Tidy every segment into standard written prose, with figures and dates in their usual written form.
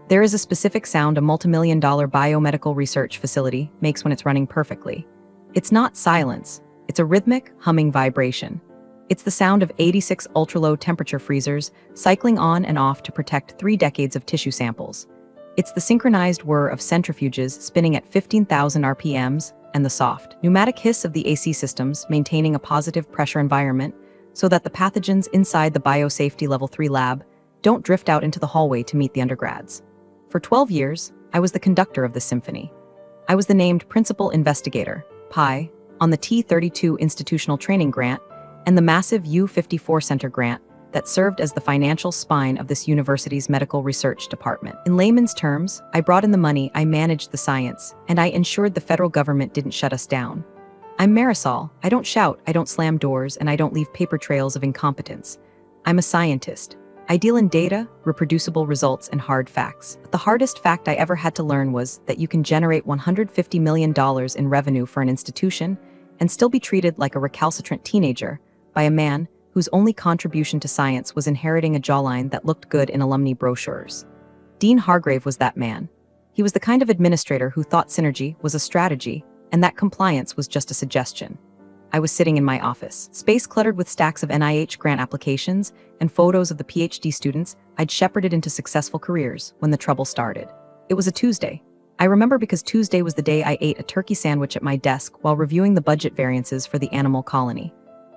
There is a specific sound a multimillion-dollar biomedical research facility makes when it's running perfectly. It's not silence, it's a rhythmic, humming vibration. It's the sound of 86 ultra-low temperature freezers cycling on and off to protect 3 decades of tissue samples. It's the synchronized whir of centrifuges spinning at 15,000 RPMs and the soft, pneumatic hiss of the AC systems maintaining a positive pressure environment so that the pathogens inside the Biosafety Level 3 lab don't drift out into the hallway to meet the undergrads. For 12 years, I was the conductor of this symphony. I was the named Principal Investigator, PI, on the T32 Institutional Training Grant and the massive U54 Center Grant that served as the financial spine of this university's medical research department. In layman's terms, I brought in the money, I managed the science, and I ensured the federal government didn't shut us down. I'm Marisol. I don't shout, I don't slam doors, and I don't leave paper trails of incompetence. I'm a scientist. I deal in data, reproducible results, and hard facts. But the hardest fact I ever had to learn was that you can generate $150 million in revenue for an institution and still be treated like a recalcitrant teenager by a man whose only contribution to science was inheriting a jawline that looked good in alumni brochures. Dean Hargrave was that man. He was the kind of administrator who thought synergy was a strategy and that compliance was just a suggestion. I was sitting in my office, space cluttered with stacks of NIH grant applications and photos of the PhD students I'd shepherded into successful careers when the trouble started. It was a Tuesday. I remember because Tuesday was the day I ate a turkey sandwich at my desk while reviewing the budget variances for the animal colony.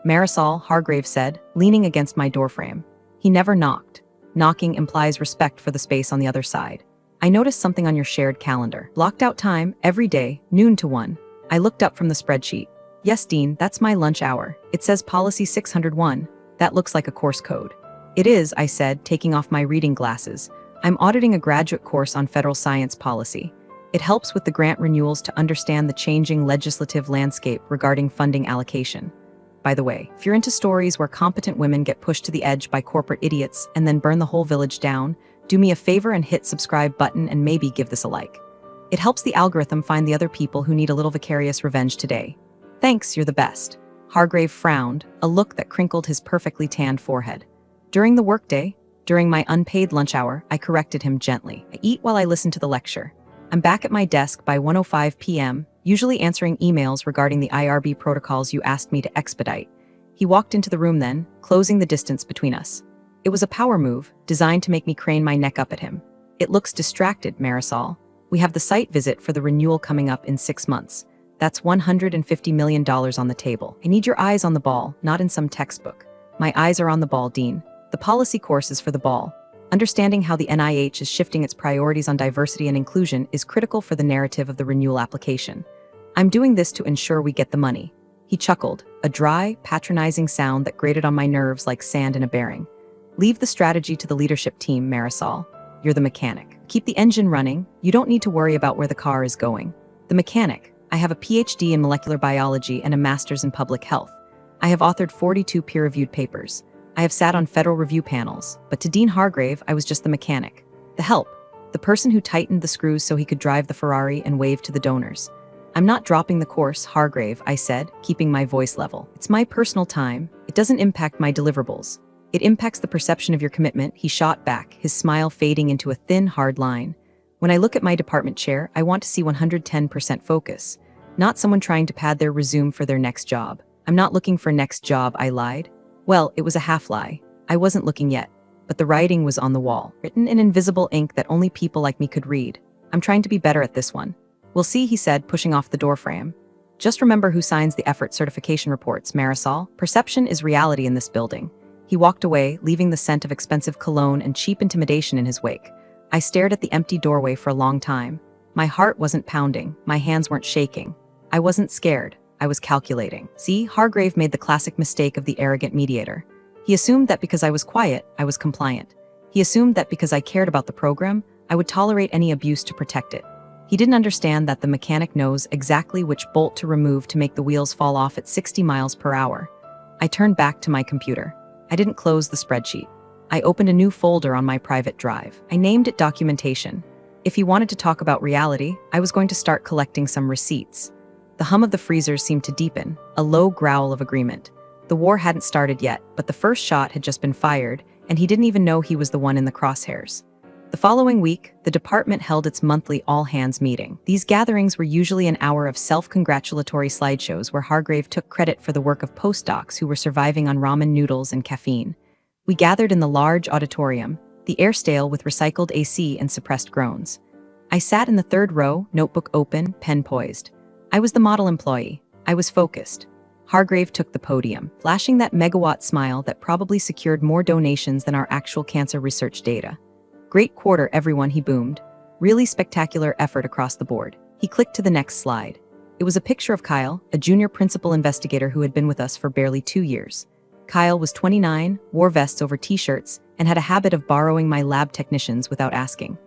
Marisol, Hargrave said, leaning against my doorframe. He never knocked. Knocking implies respect for the space on the other side. I noticed something on your shared calendar. Blocked out time, every day, noon to 1. I looked up from the spreadsheet. Yes, Dean, that's my lunch hour. It says Policy 601. That looks like a course code. It is, I said, taking off my reading glasses. I'm auditing a graduate course on federal science policy. It helps with the grant renewals to understand the changing legislative landscape regarding funding allocation. By the way, if you're into stories where competent women get pushed to the edge by corporate idiots and then burn the whole village down, do me a favor and hit subscribe button and maybe give this a like. It helps the algorithm find the other people who need a little vicarious revenge today. Thanks, you're the best. Hargrave frowned, a look that crinkled his perfectly tanned forehead. During the workday, during my unpaid lunch hour, I corrected him gently. I eat while I listen to the lecture. I'm back at my desk by 1:05 p.m., usually answering emails regarding the IRB protocols you asked me to expedite. He walked into the room then, closing the distance between us. It was a power move, designed to make me crane my neck up at him. It looks distracted, Marisol. We have the site visit for the renewal coming up in 6 months. That's $150 million on the table. I need your eyes on the ball, not in some textbook. My eyes are on the ball, Dean. The policy course is for the ball. Understanding how the NIH is shifting its priorities on diversity and inclusion is critical for the narrative of the renewal application. I'm doing this to ensure we get the money. He chuckled, a dry, patronizing sound that grated on my nerves like sand in a bearing. Leave the strategy to the leadership team, Marisol. You're the mechanic. Keep the engine running. You don't need to worry about where the car is going. The mechanic. I have a PhD in molecular biology and a master's in public health. I have authored 42 peer-reviewed papers. I have sat on federal review panels, but to Dean Hargrave, I was just the mechanic. The help. The person who tightened the screws so he could drive the Ferrari and wave to the donors. I'm not dropping the course, Hargrave, I said, keeping my voice level. It's my personal time. It doesn't impact my deliverables. It impacts the perception of your commitment, he shot back, his smile fading into a thin, hard line. When I look at my department chair, I want to see 110% focus, not someone trying to pad their resume for their next job. I'm not looking for next job, I lied. Well, it was a half lie. I wasn't looking yet, but the writing was on the wall, written in invisible ink that only people like me could read. I'm trying to be better at this one. We'll see, he said, pushing off the doorframe. Just remember who signs the effort certification reports, Marisol. Perception is reality in this building. He walked away, leaving the scent of expensive cologne and cheap intimidation in his wake. I stared at the empty doorway for a long time. My heart wasn't pounding, my hands weren't shaking. I wasn't scared, I was calculating. See, Hargrave made the classic mistake of the arrogant mediator. He assumed that because I was quiet, I was compliant. He assumed that because I cared about the program, I would tolerate any abuse to protect it. He didn't understand that the mechanic knows exactly which bolt to remove to make the wheels fall off at 60 miles per hour. I turned back to my computer. I didn't close the spreadsheet. I opened a new folder on my private drive. I named it Documentation. If he wanted to talk about reality, I was going to start collecting some receipts. The hum of the freezers seemed to deepen, a low growl of agreement. The war hadn't started yet, but the first shot had just been fired, and he didn't even know he was the one in the crosshairs. The following week, the department held its monthly all-hands meeting. These gatherings were usually an hour of self-congratulatory slideshows where Hargrave took credit for the work of postdocs who were surviving on ramen noodles and caffeine. We gathered in the large auditorium, the air stale with recycled AC and suppressed groans. I sat in the third row, notebook open, pen poised. I was the model employee. I was focused. Hargrave took the podium, flashing that megawatt smile that probably secured more donations than our actual cancer research data. Great quarter, everyone, he boomed. Really spectacular effort across the board. He clicked to the next slide. It was a picture of Kyle, a junior principal investigator who had been with us for barely 2 years. Kyle was 29, wore vests over t-shirts, and had a habit of borrowing my lab technicians without asking.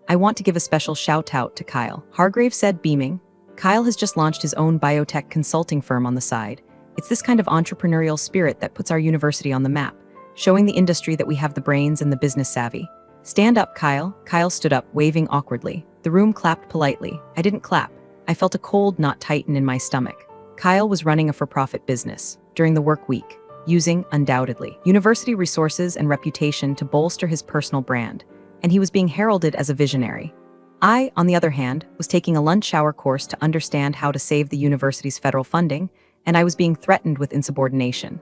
I want to give a special shout-out to Kyle, Hargrave said, beaming. Kyle has just launched his own biotech consulting firm on the side. It's this kind of entrepreneurial spirit that puts our university on the map, showing the industry that we have the brains and the business savvy. Stand up, Kyle. Kyle stood up, waving awkwardly. The room clapped politely. I didn't clap. I felt a cold knot tighten in my stomach. Kyle was running a for-profit business during the work week, using, undoubtedly, university resources and reputation to bolster his personal brand, and he was being heralded as a visionary. I, on the other hand, was taking a lunch hour course to understand how to save the university's federal funding, and I was being threatened with insubordination.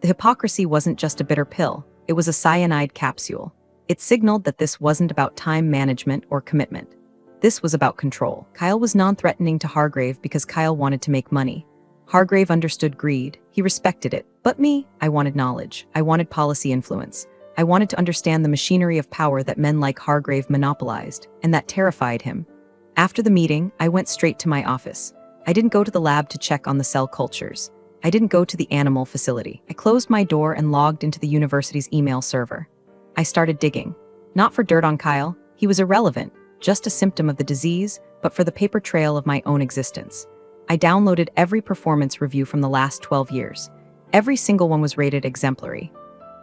The hypocrisy wasn't just a bitter pill, it was a cyanide capsule. It signaled that this wasn't about time management or commitment. This was about control. Kyle was non-threatening to Hargrave because Kyle wanted to make money. Hargrave understood greed. He respected it. But me, I wanted knowledge. I wanted policy influence. I wanted to understand the machinery of power that men like Hargrave monopolized, and that terrified him. After the meeting, I went straight to my office. I didn't go to the lab to check on the cell cultures. I didn't go to the animal facility. I closed my door and logged into the university's email server. I started digging. Not for dirt on Kyle. He was irrelevant, just a symptom of the disease, but for the paper trail of my own existence. I downloaded every performance review from the last 12 years. Every single one was rated exemplary.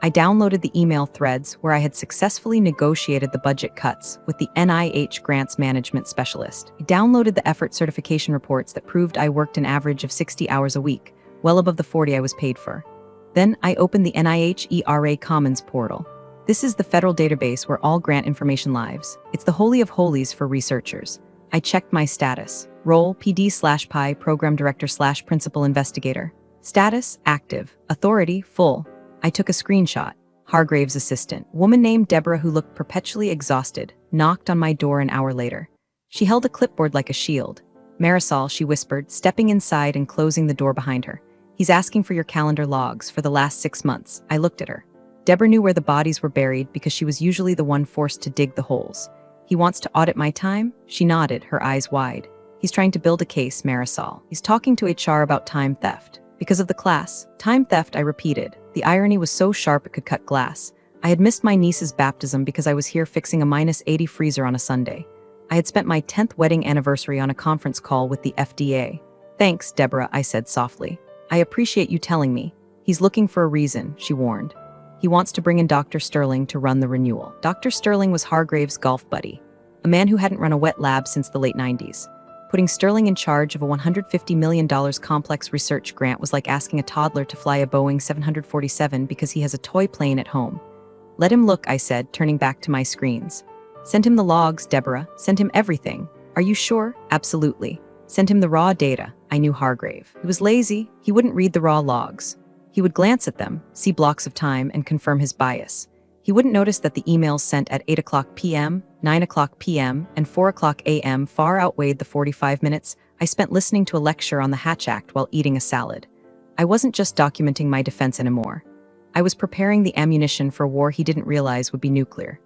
I downloaded the email threads where I had successfully negotiated the budget cuts with the NIH grants management specialist. I downloaded the effort certification reports that proved I worked an average of 60 hours a week, well above the 40 I was paid for. Then I opened the NIH ERA Commons portal. This is the federal database where all grant information lives. It's the holy of holies for researchers. I checked my status. Role, PD/PI, Program Director/Principal Investigator. Status, active. Authority, full. I took a screenshot. Hargrave's assistant, woman named Deborah who looked perpetually exhausted, knocked on my door an hour later. She held a clipboard like a shield. Marisol, she whispered, stepping inside and closing the door behind her. He's asking for your calendar logs for the last 6 months. I looked at her. Deborah knew where the bodies were buried because she was usually the one forced to dig the holes. He wants to audit my time? She nodded, her eyes wide. He's trying to build a case, Marisol. He's talking to HR about time theft. Because of the class. Time theft, I repeated. The irony was so sharp it could cut glass. I had missed my niece's baptism because I was here fixing a -80 freezer on a Sunday. I had spent my 10th wedding anniversary on a conference call with the FDA. Thanks, Deborah, I said softly. I appreciate you telling me. He's looking for a reason, she warned. He wants to bring in Dr. Sterling to run the renewal. Dr. Sterling was Hargrave's golf buddy, a man who hadn't run a wet lab since the late 90s. Putting Sterling in charge of a $150 million complex research grant was like asking a toddler to fly a Boeing 747 because he has a toy plane at home. Let him look, I said, turning back to my screens. Send him the logs, Deborah. Send him everything. Are you sure? Absolutely. Send him the raw data. I knew Hargrave. He was lazy. He wouldn't read the raw logs. He would glance at them, see blocks of time, and confirm his bias. He wouldn't notice that the emails sent at 8:00 p.m., 9:00 p.m., and 4:00 a.m. far outweighed the 45 minutes I spent listening to a lecture on the Hatch Act while eating a salad. I wasn't just documenting my defense anymore. I was preparing the ammunition for a war he didn't realize would be nuclear.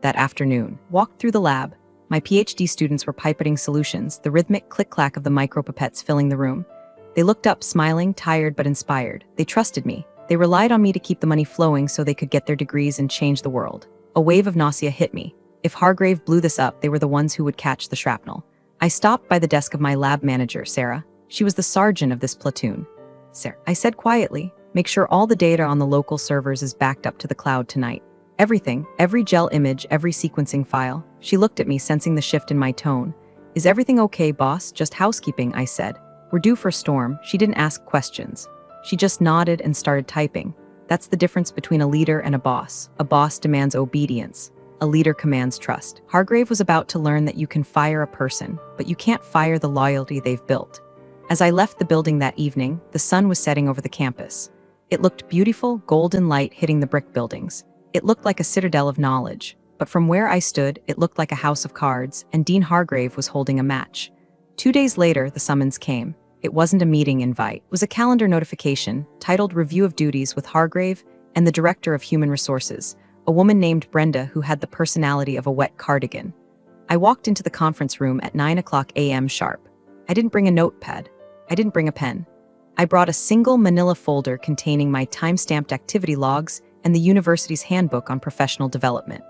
That afternoon, walked through the lab. My PhD students were pipetting solutions, the rhythmic click-clack of the micropipettes filling the room. They looked up, smiling, tired but inspired. They trusted me. They relied on me to keep the money flowing so they could get their degrees and change the world. A wave of nausea hit me. If Hargrave blew this up, they were the ones who would catch the shrapnel. I stopped by the desk of my lab manager, Sarah. She was the sergeant of this platoon. Sarah, I said quietly, make sure all the data on the local servers is backed up to the cloud tonight. Everything, every gel image, every sequencing file. She looked at me, sensing the shift in my tone. Is everything okay, boss? Just housekeeping, I said. We're due for a storm. She didn't ask questions. She just nodded and started typing. That's the difference between a leader and a boss. A boss demands obedience. A leader commands trust. Hargrave was about to learn that you can fire a person, but you can't fire the loyalty they've built. As I left the building that evening, the sun was setting over the campus. It looked beautiful, golden light hitting the brick buildings. It looked like a citadel of knowledge, but from where I stood, it looked like a house of cards, and Dean Hargrave was holding a match. 2 days later, the summons came. It wasn't a meeting invite. It was a calendar notification titled Review of Duties with Hargrave and the Director of Human Resources, a woman named Brenda who had the personality of a wet cardigan. I walked into the conference room at 9 a.m. sharp. I didn't bring a notepad. I didn't bring a pen. I brought a single manila folder containing my time-stamped activity logs and the university's handbook on professional development.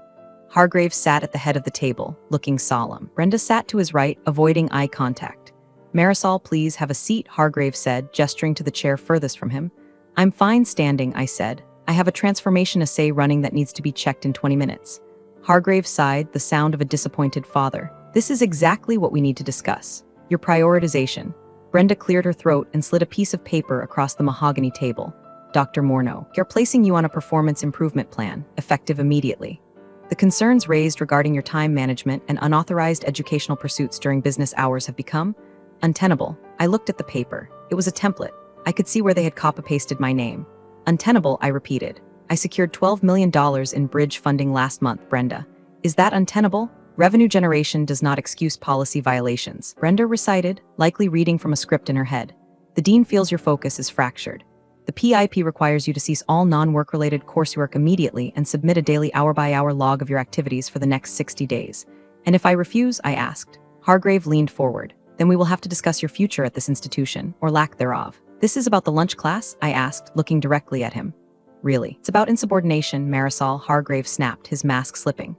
Hargrave sat at the head of the table, looking solemn. Brenda sat to his right, avoiding eye contact. "Marisol, please have a seat," Hargrave said, gesturing to the chair furthest from him. "I'm fine standing," I said. "I have a transformation essay running that needs to be checked in 20 minutes. Hargrave sighed, the sound of a disappointed father. "This is exactly what we need to discuss. Your prioritization." Brenda cleared her throat and slid a piece of paper across the mahogany table. "Dr. Morneau, you're placing you on a performance improvement plan, effective immediately. The concerns raised regarding your time management and unauthorized educational pursuits during business hours have become untenable." I looked at the paper. It was a template. I could see where they had copy-pasted my name. "Untenable," I repeated. "I secured $12 million in bridge funding last month, Brenda. Is that untenable? Revenue generation does not excuse policy violations." Brenda recited, likely reading from a script in her head. "The dean feels your focus is fractured. The PIP requires you to cease all non-work-related coursework immediately and submit a daily hour-by-hour log of your activities for the next 60 days. And if I refuse," I asked. Hargrave leaned forward. "Then we will have to discuss your future at this institution, or lack thereof." "This is about the lunch class?" I asked, looking directly at him. "Really? It's about insubordination," Marisol, Hargrave snapped, his mask slipping.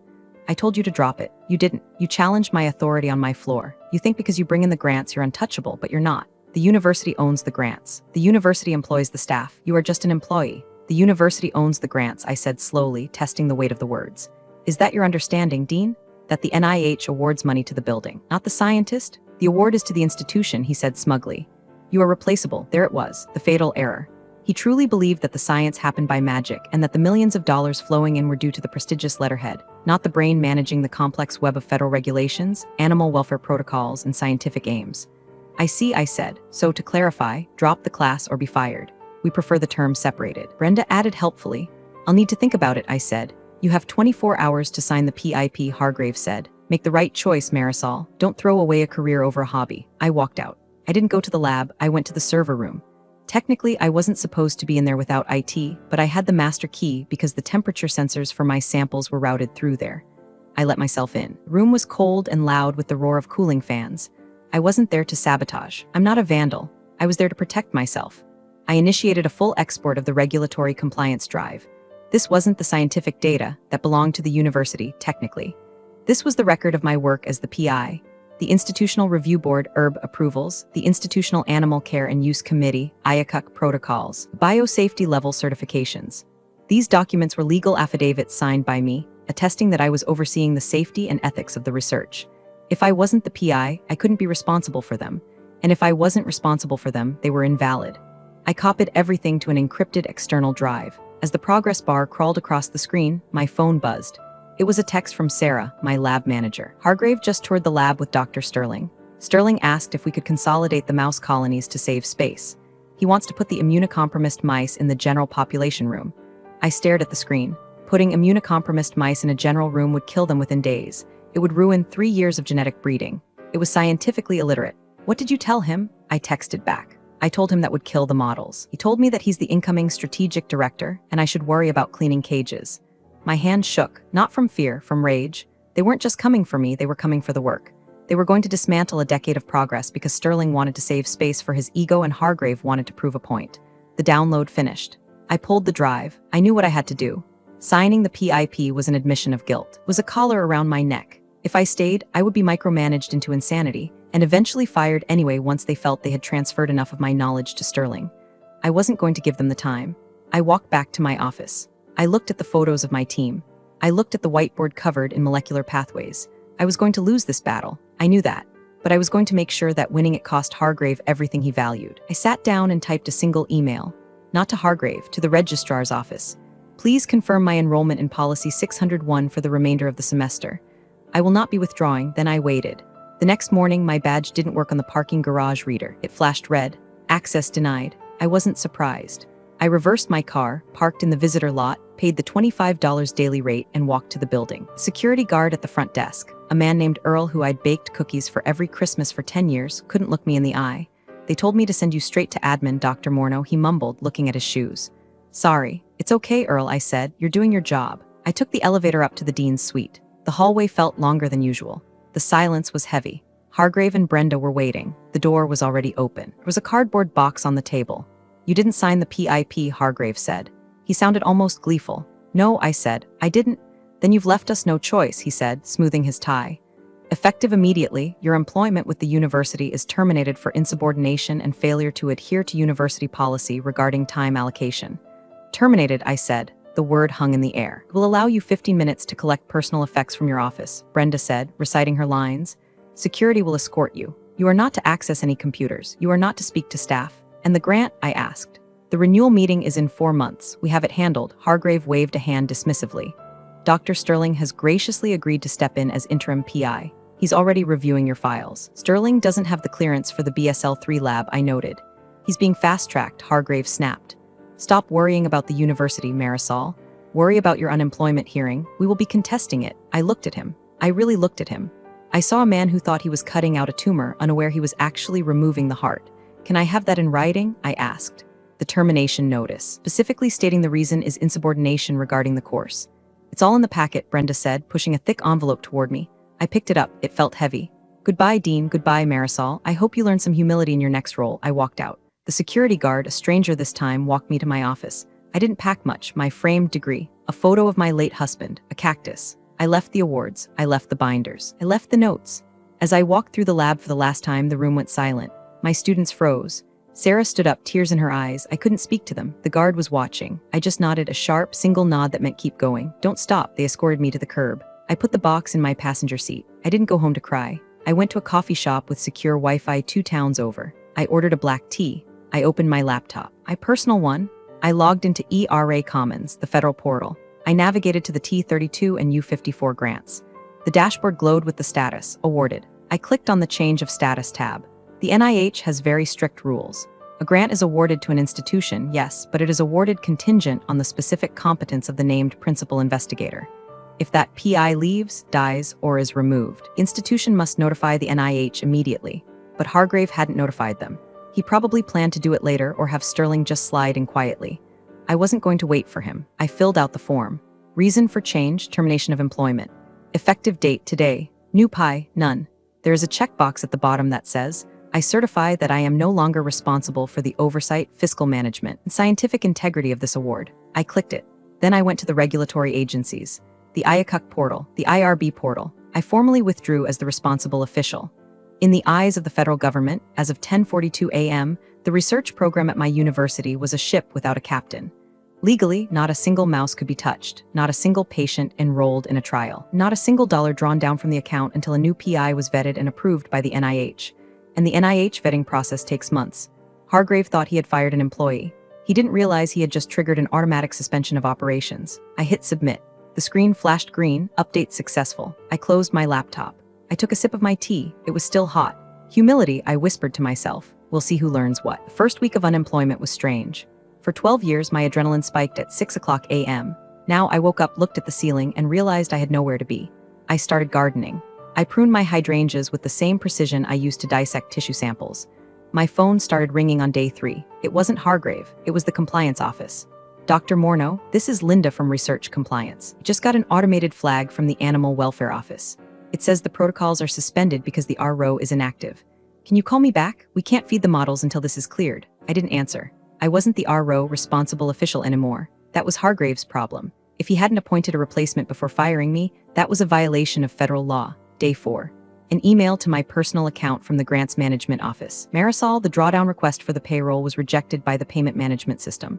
"I told you to drop it. You didn't. You challenged my authority on my floor. You think because you bring in the grants you're untouchable, but you're not. The university owns the grants. The university employs the staff. You are just an employee. The university owns the grants," I said slowly, testing the weight of the words. "Is that your understanding, Dean? That the NIH awards money to the building, not the scientist? The award is to the institution," he said smugly. "You are replaceable." There it was, the fatal error. He truly believed that the science happened by magic and that the millions of dollars flowing in were due to the prestigious letterhead, not the brain managing the complex web of federal regulations, animal welfare protocols, and scientific aims. "I see," I said. "So to clarify, drop the class or be fired. We prefer the term separated." Brenda added helpfully. "I'll need to think about it," I said. "You have 24 hours to sign the PIP," Hargrave said. "Make the right choice, Marisol. Don't throw away a career over a hobby." I walked out. I didn't go to the lab, I went to the server room. Technically, I wasn't supposed to be in there without IT, but I had the master key because the temperature sensors for my samples were routed through there. I let myself in. The room was cold and loud with the roar of cooling fans. I wasn't there to sabotage. I'm not a vandal. I was there to protect myself. I initiated a full export of the regulatory compliance drive. This wasn't the scientific data that belonged to the university, technically. This was the record of my work as the PI, the Institutional Review Board approvals, the Institutional Animal Care and Use Committee IACUC protocols, biosafety level certifications. These documents were legal affidavits signed by me, attesting that I was overseeing the safety and ethics of the research. If I wasn't the PI, I couldn't be responsible for them. And if I wasn't responsible for them, they were invalid. I copied everything to an encrypted external drive. As the progress bar crawled across the screen, my phone buzzed. It was a text from Sarah, my lab manager. "Hargrave just toured the lab with Dr. Sterling. Sterling asked if we could consolidate the mouse colonies to save space. He wants to put the immunocompromised mice in the general population room." I stared at the screen. Putting immunocompromised mice in a general room would kill them within days. It would ruin 3 years of genetic breeding. It was scientifically illiterate. "What did you tell him?" I texted back. I told him that would kill the models. He told me that he's the incoming strategic director and I should worry about cleaning cages. My hands shook, not from fear, from rage. They weren't just coming for me, they were coming for the work. They were going to dismantle a decade of progress because Sterling wanted to save space for his ego and Hargrave wanted to prove a point. The download finished. I pulled the drive. I knew what I had to do. Signing the PIP was an admission of guilt. It was a collar around my neck. If I stayed, I would be micromanaged into insanity, and eventually fired anyway once they felt they had transferred enough of my knowledge to Sterling. I wasn't going to give them the time. I walked back to my office. I looked at the photos of my team. I looked at the whiteboard covered in molecular pathways. I was going to lose this battle. I knew that. But I was going to make sure that winning it cost Hargrave everything he valued. I sat down and typed a single email. Not to Hargrave, to the registrar's office. Please confirm my enrollment in Policy 601 for the remainder of the semester. I will not be withdrawing. Then I waited. The next morning, my badge didn't work on the parking garage reader. It flashed red. Access denied. I wasn't surprised. I reversed my car, parked in the visitor lot, paid the $25 daily rate, and walked to the building. Security guard at the front desk, a man named Earl who I'd baked cookies for every Christmas for 10 years, couldn't look me in the eye. They told me to send you straight to admin, Dr. Morneau, he mumbled, looking at his shoes. Sorry. It's okay, Earl, I said. You're doing your job. I took the elevator up to the dean's suite. The hallway felt longer than usual. The silence was heavy. Hargrave and Brenda were waiting. The door was already open. There was a cardboard box on the table. You didn't sign the PIP, Hargrave said. He sounded almost gleeful. No, I said. I didn't. Then you've left us no choice, he said, smoothing his tie. Effective immediately, your employment with the university is terminated for insubordination and failure to adhere to university policy regarding time allocation. Terminated, I said. The word hung in the air. It will allow you 15 minutes to collect personal effects from your office, Brenda said, reciting her lines. Security will escort you. You are not to access any computers. You are not to speak to staff. And the grant? I asked. The renewal meeting is in 4 months. We have it handled. Hargrave waved a hand dismissively. Dr. Sterling has graciously agreed to step in as interim PI. He's already reviewing your files. Sterling doesn't have the clearance for the BSL-3 lab, I noted. He's being fast-tracked, Hargrave snapped. Stop worrying about the university, Marisol. Worry about your unemployment hearing. We will be contesting it. I looked at him. I really looked at him. I saw a man who thought he was cutting out a tumor, unaware he was actually removing the heart. Can I have that in writing? I asked. The termination notice, specifically stating the reason is insubordination regarding the course. It's all in the packet, Brenda said, pushing a thick envelope toward me. I picked it up. It felt heavy. Goodbye, Dean. Goodbye, Marisol. I hope you learn some humility in your next role. I walked out. The security guard, a stranger this time, walked me to my office. I didn't pack much. My framed degree, a photo of my late husband, a cactus. I left the awards. I left the binders. I left the notes. As I walked through the lab for the last time, the room went silent. My students froze. Sarah stood up, tears in her eyes. I couldn't speak to them. The guard was watching. I just nodded, a sharp, single nod that meant keep going. Don't stop. They escorted me to the curb. I put the box in my passenger seat. I didn't go home to cry. I went to a coffee shop with secure Wi-Fi 2 towns over. I ordered a black tea. I opened my laptop. My personal one. I logged into ERA Commons, the federal portal. I navigated to the T32 and U54 grants. The dashboard glowed with the status, awarded. I clicked on the Change of Status tab. The NIH has very strict rules. A grant is awarded to an institution, yes, but it is awarded contingent on the specific competence of the named principal investigator. If that PI leaves, dies, or is removed, the institution must notify the NIH immediately. But Hargrave hadn't notified them. He probably planned to do it later or have Sterling just slide in quietly. I wasn't going to wait for him. I filled out the form. Reason for change, termination of employment. Effective date today. New PI, none. There is a checkbox at the bottom that says, I certify that I am no longer responsible for the oversight, fiscal management, and scientific integrity of this award. I clicked it. Then I went to the regulatory agencies. The IACUC portal, the IRB portal. I formally withdrew as the responsible official. In the eyes of the federal government, as of 10:42 a.m., the research program at my university was a ship without a captain. Legally, not a single mouse could be touched, not a single patient enrolled in a trial, not a single dollar drawn down from the account until a new PI was vetted and approved by the NIH. And the NIH vetting process takes months. Hargrave thought he had fired an employee. He didn't realize he had just triggered an automatic suspension of operations. I hit submit. The screen flashed green, update successful. I closed my laptop. I took a sip of my tea. It was still hot. Humility, I whispered to myself. We'll see who learns what. The first week of unemployment was strange. For 12 years, my adrenaline spiked at 6:00 a.m. Now I woke up, looked at the ceiling, and realized I had nowhere to be. I started gardening. I pruned my hydrangeas with the same precision I used to dissect tissue samples. My phone started ringing on day 3. It wasn't Hargrave. It was the compliance office. Dr. Morneau, this is Linda from Research Compliance. Just got an automated flag from the Animal Welfare Office. It says the protocols are suspended because the RO is inactive. Can you call me back? We can't feed the models until this is cleared. I didn't answer. I wasn't the RO responsible official anymore. That was Hargrave's problem. If he hadn't appointed a replacement before firing me, that was a violation of federal law. Day 4. An email to my personal account from the Grants Management Office. Marisol, the drawdown request for the payroll was rejected by the payment management system.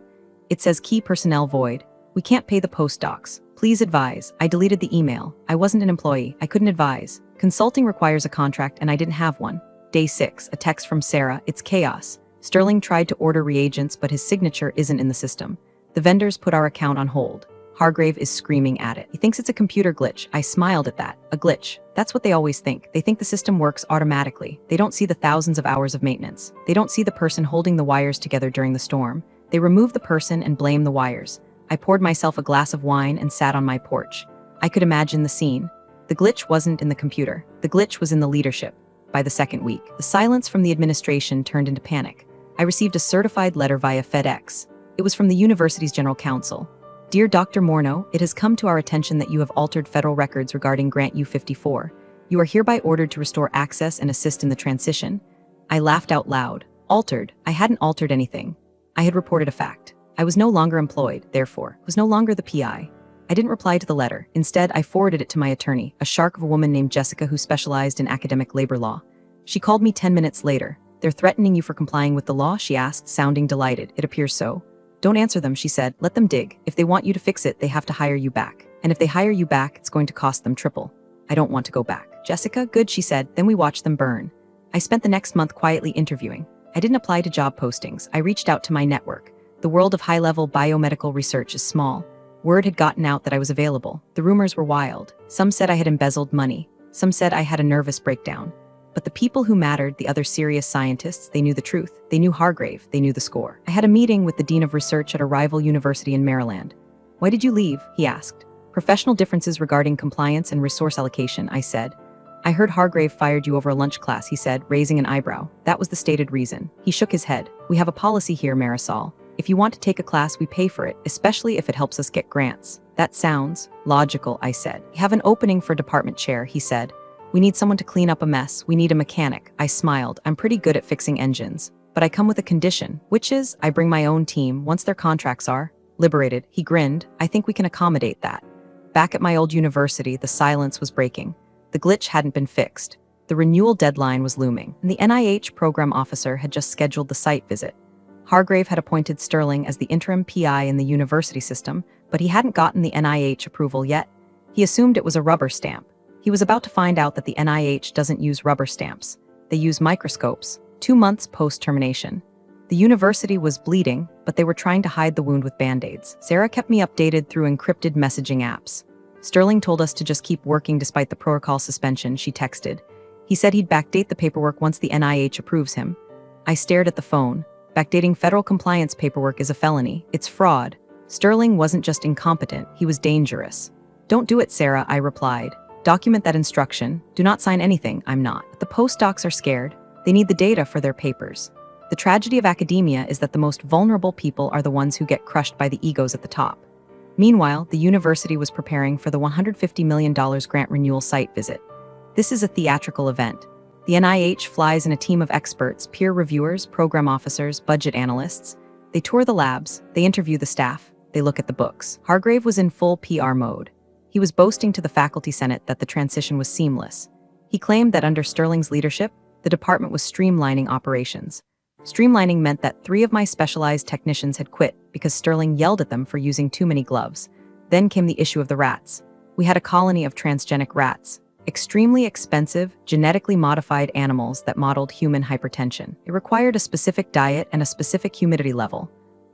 It says key personnel void. We can't pay the postdocs. Please advise. I deleted the email. I wasn't an employee. I couldn't advise. Consulting requires a contract and I didn't have one. Day 6. A text from Sarah. It's chaos. Sterling tried to order reagents, but his signature isn't in the system. The vendors put our account on hold. Hargrave is screaming at it. He thinks it's a computer glitch. I smiled at that. A glitch. That's what they always think. They think the system works automatically. They don't see the thousands of hours of maintenance. They don't see the person holding the wires together during the storm. They remove the person and blame the wires. I poured myself a glass of wine and sat on my porch. I could imagine the scene. The glitch wasn't in the computer. The glitch was in the leadership. By the second week, the silence from the administration turned into panic. I received a certified letter via FedEx. It was from the university's general counsel. Dear Dr. Morneau, it has come to our attention that you have altered federal records regarding Grant U-54. You are hereby ordered to restore access and assist in the transition. I laughed out loud. Altered? I hadn't altered anything. I had reported a fact. I was no longer employed, therefore, was no longer the PI. I didn't reply to the letter. Instead, I forwarded it to my attorney, a shark of a woman named Jessica who specialized in academic labor law. She called me 10 minutes later. They're threatening you for complying with the law, she asked, sounding delighted. It appears so. Don't answer them, she said. Let them dig. If they want you to fix it, they have to hire you back. And if they hire you back, it's going to cost them triple. I don't want to go back. Jessica, good, she said. Then we watched them burn. I spent the next month quietly interviewing. I didn't apply to job postings. I reached out to my network. The world of high-level biomedical research is small. Word had gotten out that I was available. The rumors were wild. Some said I had embezzled money. Some said I had a nervous breakdown. But the people who mattered, the other serious scientists, they knew the truth. They knew Hargrave. They knew the score. I had a meeting with the dean of research at a rival university in Maryland. Why did you leave? He asked. Professional differences regarding compliance and resource allocation, I said. I heard Hargrave fired you over a lunch class, he said, raising an eyebrow. That was the stated reason. He shook his head. We have a policy here, Marisol. If you want to take a class, we pay for it, especially if it helps us get grants. That sounds logical, I said. We have an opening for department chair, he said. We need someone to clean up a mess. We need a mechanic. I smiled. I'm pretty good at fixing engines. But I come with a condition, which is I bring my own team once their contracts are liberated. He grinned. I think we can accommodate that. Back at my old university, the silence was breaking. The glitch hadn't been fixed. The renewal deadline was looming, and the NIH program officer had just scheduled the site visit. Hargrave had appointed Sterling as the interim PI in the university system, but he hadn't gotten the NIH approval yet. He assumed it was a rubber stamp. He was about to find out that the NIH doesn't use rubber stamps. They use microscopes, 2 months post-termination. The university was bleeding, but they were trying to hide the wound with Band-Aids. Sarah kept me updated through encrypted messaging apps. Sterling told us to just keep working despite the protocol suspension, she texted. He said he'd backdate the paperwork once the NIH approves him. I stared at the phone. Backdating federal compliance paperwork is a felony. It's fraud. Sterling wasn't just incompetent, he was dangerous. Don't do it, Sarah, I replied. Document that instruction. Do not sign anything. I'm not. The postdocs are scared. They need the data for their papers. The tragedy of academia is that the most vulnerable people are the ones who get crushed by the egos at the top. Meanwhile, the university was preparing for the $150 million grant renewal site visit. This is a theatrical event. The NIH flies in a team of experts, peer reviewers, program officers, budget analysts. They tour the labs, they interview the staff, they look at the books. Hargrave was in full PR mode. He was boasting to the faculty senate that the transition was seamless. He claimed that under Sterling's leadership, the department was streamlining operations. Streamlining meant that 3 of my specialized technicians had quit because Sterling yelled at them for using too many gloves. Then came the issue of the rats. We had a colony of transgenic rats. Extremely expensive, genetically modified animals that modeled human hypertension. It required a specific diet and a specific humidity level.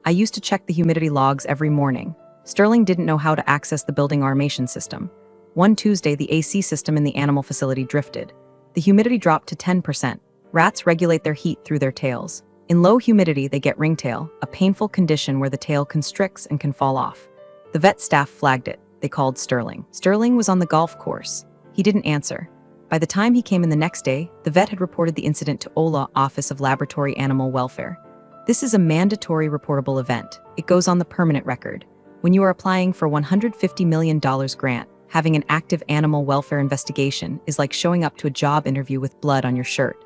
I used to check the humidity logs every morning. Sterling didn't know how to access the building automation system. One Tuesday, the AC system in the animal facility drifted. The humidity dropped to 10%. Rats regulate their heat through their tails. In low humidity, they get ringtail, a painful condition where the tail constricts and can fall off. The vet staff flagged it. They called Sterling. Sterling was on the golf course. He didn't answer. By the time he came in the next day, the vet had reported the incident to OLA, Office of Laboratory Animal Welfare. This is a mandatory reportable event. It goes on the permanent record. When you are applying for $150 million grant, having an active animal welfare investigation is like showing up to a job interview with blood on your shirt.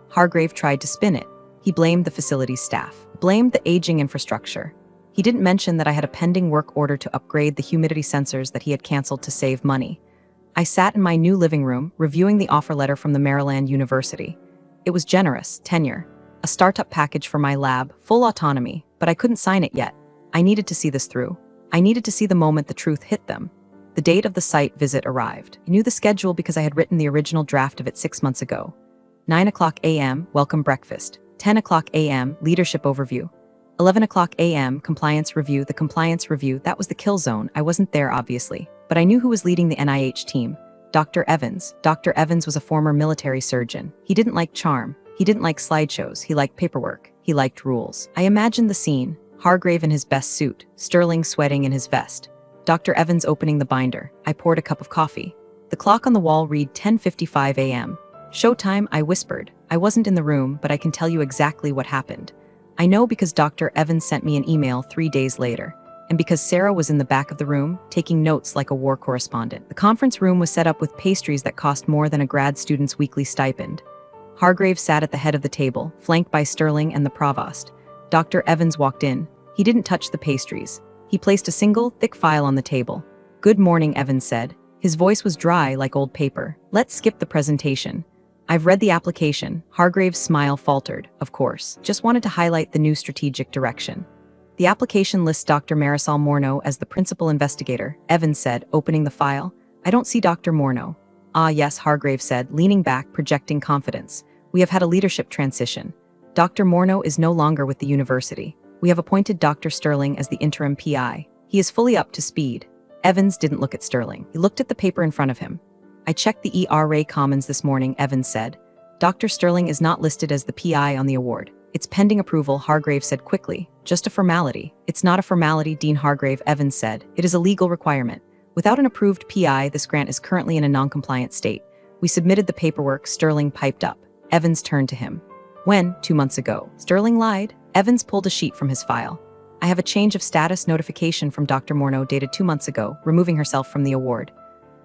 Hargrave tried to spin it. He blamed the facility's staff, blamed the aging infrastructure. He didn't mention that I had a pending work order to upgrade the humidity sensors that he had canceled to save money. I sat in my new living room, reviewing the offer letter from the Maryland University. It was generous, tenure, a startup package for my lab, full autonomy, but I couldn't sign it yet. I needed to see this through. I needed to see the moment the truth hit them. The date of the site visit arrived. I knew the schedule because I had written the original draft of it 6 months ago. 9 o'clock a.m., welcome breakfast. 10 o'clock a.m., leadership overview. 11 o'clock a.m., compliance review. The compliance review, that was the kill zone. I wasn't there, obviously, but I knew who was leading the NIH team. Dr. Evans. Dr. Evans was a former military surgeon. He didn't like charm. He didn't like slideshows. He liked paperwork. He liked rules. I imagined the scene. Hargrave in his best suit, Sterling sweating in his vest. Dr. Evans opening the binder. I poured a cup of coffee. The clock on the wall read 10:55 a.m. Showtime, I whispered. I wasn't in the room, but I can tell you exactly what happened. I know because Dr. Evans sent me an email 3 days later, and because Sarah was in the back of the room, taking notes like a war correspondent. The conference room was set up with pastries that cost more than a grad student's weekly stipend. Hargrave sat at the head of the table, flanked by Sterling and the provost. Dr. Evans walked in. He didn't touch the pastries. He placed a single, thick file on the table. "Good morning," Evans said. His voice was dry like old paper. "Let's skip the presentation. I've read the application." Hargrave's smile faltered. "Of course. Just wanted to highlight the new strategic direction." "The application lists Dr. Marisol Morneau as the principal investigator," Evans said, opening the file. "I don't see Dr. Morneau." "Ah, yes," Hargrave said, leaning back, projecting confidence. "We have had a leadership transition. Dr. Morneau is no longer with the university. We have appointed Dr. Sterling as the interim PI. He is fully up to speed." Evans didn't look at Sterling. He looked at the paper in front of him. "I checked the ERA Commons this morning," Evans said. "Dr. Sterling is not listed as the PI on the award. It's pending approval," Hargrave said quickly. "Just a formality." "It's not a formality," Dean Hargrave, Evans said. "It is a legal requirement. Without an approved PI, this grant is currently in a non-compliant state. We submitted the paperwork," Sterling piped up. Evans turned to him. "When? 2 months ago." Sterling lied. Evans pulled a sheet from his file. "I have a change of status notification from Dr. Morneau dated 2 months ago, removing herself from the award.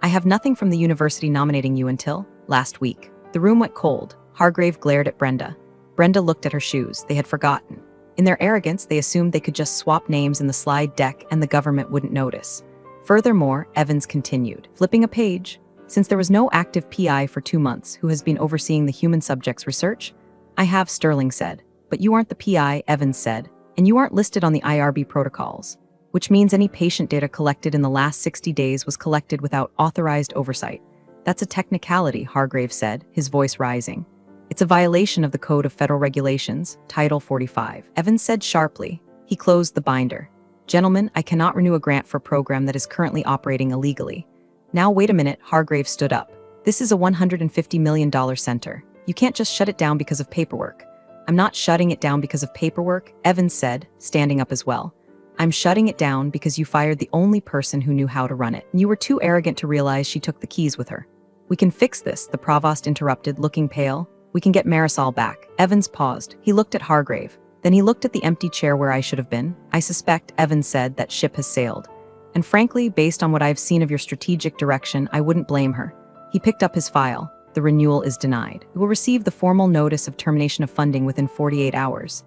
I have nothing from the university nominating you until last week." The room went cold. Hargrave glared at Brenda. Brenda looked at her shoes. They had forgotten. In their arrogance, they assumed they could just swap names in the slide deck and the government wouldn't notice. Furthermore, Evans continued, flipping a page. "Since there was no active PI for 2 months who has been overseeing the human subjects research?" "I have," Sterling said. "But you aren't the PI," Evans said, "and you aren't listed on the IRB protocols, which means any patient data collected in the last 60 days was collected without authorized oversight." "That's a technicality," Hargrave said, his voice rising. "It's a violation of the Code of Federal Regulations, Title 45. Evans said sharply. He closed the binder. "Gentlemen, I cannot renew a grant for a program that is currently operating illegally." "Now wait a minute," Hargrave stood up. "This is a $150 million center. You can't just shut it down because of paperwork." "I'm not shutting it down because of paperwork," Evans said, standing up as well. "I'm shutting it down because you fired the only person who knew how to run it. And you were too arrogant to realize she took the keys with her." "We can fix this," the provost interrupted, looking pale. "We can get Marisol back." Evans paused. He looked at Hargrave. Then he looked at the empty chair where I should have been. "I suspect," Evans said, "that ship has sailed. And frankly, based on what I've seen of your strategic direction, I wouldn't blame her." He picked up his file. "The renewal is denied. You will receive the formal notice of termination of funding within 48 hours.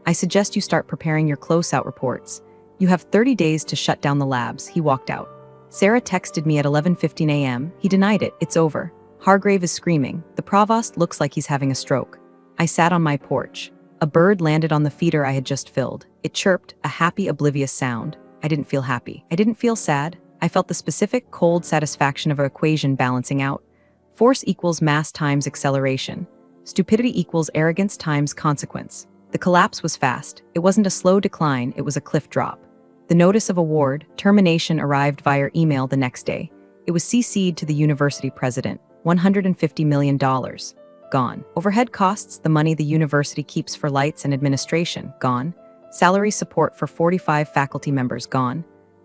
I suggest you start preparing your close-out reports. You have 30 days to shut down the labs." He walked out. "Sarah texted me at 11:15 a.m. He denied it. It's over." Hargrave is screaming. "The provost looks like he's having a stroke." I sat on my porch. A bird landed on the feeder I had just filled. It chirped, a happy, oblivious sound. I didn't feel happy. I didn't feel sad. I felt the specific, cold satisfaction of an equation balancing out. Force equals mass times acceleration. Stupidity equals arrogance times consequence. The collapse was fast. It wasn't a slow decline, it was a cliff drop. The notice of award, termination arrived via email the next day. It was CC'd to the university president. $150 million. Gone. Overhead costs, the money the university keeps for lights and administration, gone. Salary support for 45 faculty members, gone.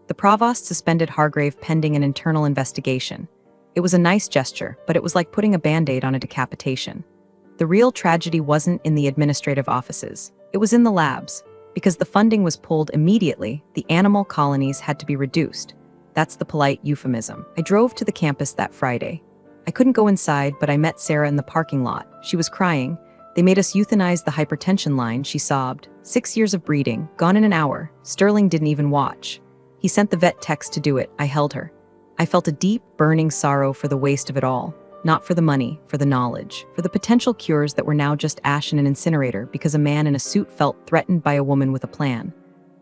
The provost suspended Hargrave pending an internal investigation. It was a nice gesture, but it was like putting a band-aid on a decapitation. The real tragedy wasn't in the administrative offices. It was in the labs. Because the funding was pulled immediately, the animal colonies had to be reduced. That's the polite euphemism. I drove to the campus that Friday. I couldn't go inside, but I met Sarah in the parking lot. She was crying. "They made us euthanize the hypertension line," she sobbed. 6 years of breeding, gone in an hour. Sterling didn't even watch. He sent the vet text to do it. I held her. I felt a deep, burning sorrow for the waste of it all. Not for the money, for the knowledge, for the potential cures that were now just ash in an incinerator because a man in a suit felt threatened by a woman with a plan.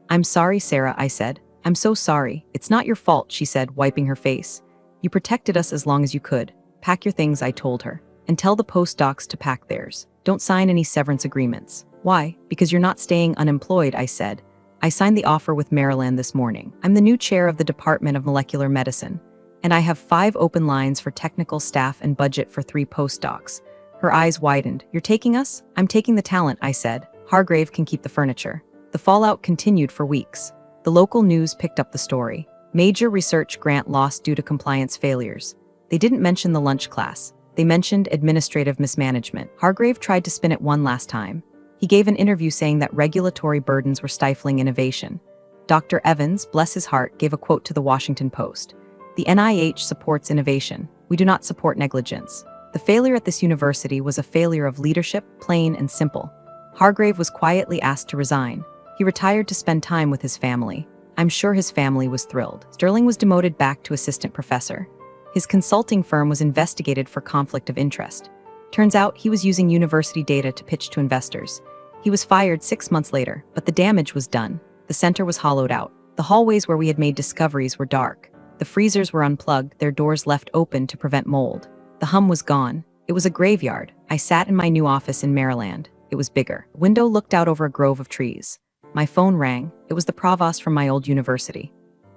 "I'm sorry, Sarah," I said. "I'm so sorry. It's not your fault," she said, wiping her face. "You protected us as long as you could. Pack your things," I told her. "And tell the postdocs to pack theirs. Don't sign any severance agreements." Why? Because you're not staying unemployed, I said. I signed the offer with Maryland this morning. I'm the new chair of the Department of Molecular Medicine, and I have 5 open lines for technical staff and budget for 3 postdocs. Her eyes widened. You're taking us? I'm taking the talent, I said. Hargrave can keep the furniture. The fallout continued for weeks. The local news picked up the story. Major research grant lost due to compliance failures. They didn't mention the lunch class. They mentioned administrative mismanagement. Hargrave tried to spin it one last time. He gave an interview saying that regulatory burdens were stifling innovation. Dr. Evans, bless his heart, gave a quote to the Washington Post. The NIH supports innovation. We do not support negligence. The failure at this university was a failure of leadership, plain and simple. Hargrave was quietly asked to resign. He retired to spend time with his family. I'm sure his family was thrilled. Sterling was demoted back to assistant professor. His consulting firm was investigated for conflict of interest. Turns out he was using university data to pitch to investors. He was fired 6 months later, but the damage was done. The center was hollowed out. The hallways where we had made discoveries were dark. The freezers were unplugged, their doors left open to prevent mold. The hum was gone. It was a graveyard. I sat in my new office in Maryland. It was bigger. The window looked out over a grove of trees. My phone rang. It was the provost from my old university.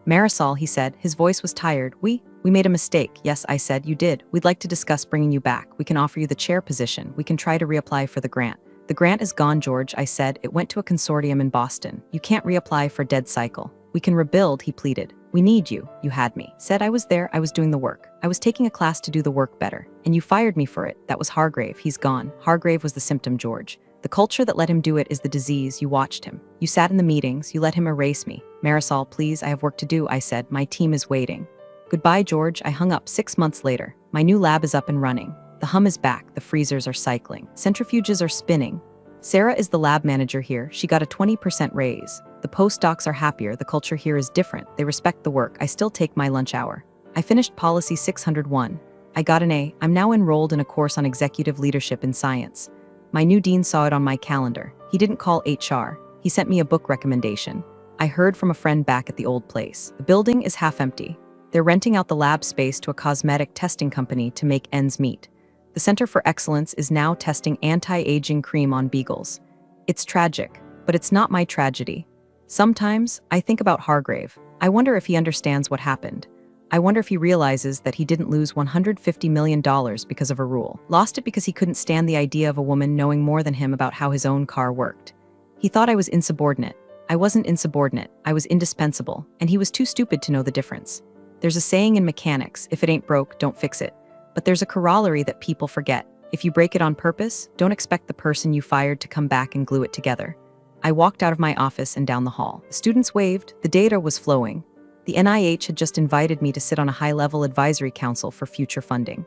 Marisol, he said. His voice was tired. We made a mistake. Yes, I said. You did. We'd like to discuss bringing you back. We can offer you the chair position. We can try to reapply for the grant. The grant is gone, George, I said. It went to a consortium in Boston. You can't reapply for dead cycle. We can rebuild, he pleaded. We need you. You had me. Said I was there. I was doing the work. I was taking a class to do the work better. And you fired me for it. That was Hargrave. He's gone. Hargrave was the symptom, George. The culture that let him do it is the disease. You watched him. You sat in the meetings. You let him erase me. Marisol, please, I have work to do, I said. My team is waiting. Goodbye, George. I hung up 6 months later. My new lab is up and running. The hum is back. The freezers are cycling. Centrifuges are spinning. Sarah is the lab manager here. She got a 20% raise. The postdocs are happier. The culture here is different. They respect the work. I still take my lunch hour. I finished Policy 601. I got an A. I'm now enrolled in a course on executive leadership in science. My new dean saw it on my calendar. He didn't call HR. He sent me a book recommendation. I heard from a friend back at the old place. The building is half empty. They're renting out the lab space to a cosmetic testing company to make ends meet. The Center for Excellence is now testing anti-aging cream on beagles. It's tragic, but it's not my tragedy. Sometimes I think about Hargrave. I wonder if he understands what happened. I wonder if he realizes that he didn't lose $150 million because of a rule. Lost it because he couldn't stand the idea of a woman knowing more than him about how his own car worked. He thought I was insubordinate. I wasn't insubordinate. I was indispensable, and he was too stupid to know the difference. There's a saying in mechanics, if it ain't broke, don't fix it. But there's a corollary that people forget. If you break it on purpose, don't expect the person you fired to come back and glue it together. I walked out of my office and down the hall. The students waved. The data was flowing. The NIH had just invited me to sit on a high-level advisory council for future funding.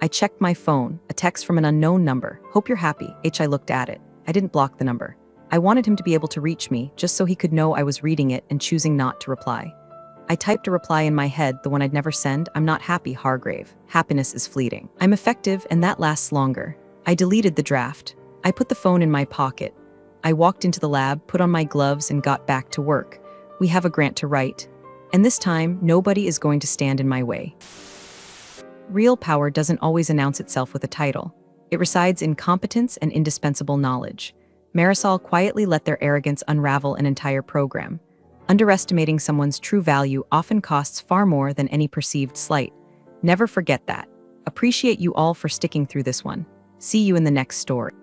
I checked my phone, a text from an unknown number. Hope you're happy. I looked at it. I didn't block the number. I wanted him to be able to reach me, just so he could know I was reading it and choosing not to reply. I typed a reply in my head, the one I'd never send. I'm not happy, Hargrave. Happiness is fleeting. I'm effective, and that lasts longer. I deleted the draft. I put the phone in my pocket. I walked into the lab, put on my gloves, and got back to work. We have a grant to write. And this time, nobody is going to stand in my way. Real power doesn't always announce itself with a title. It resides in competence and indispensable knowledge. Marisol quietly let their arrogance unravel an entire program. Underestimating someone's true value often costs far more than any perceived slight. Never forget that. Appreciate you all for sticking through this one. See you in the next story.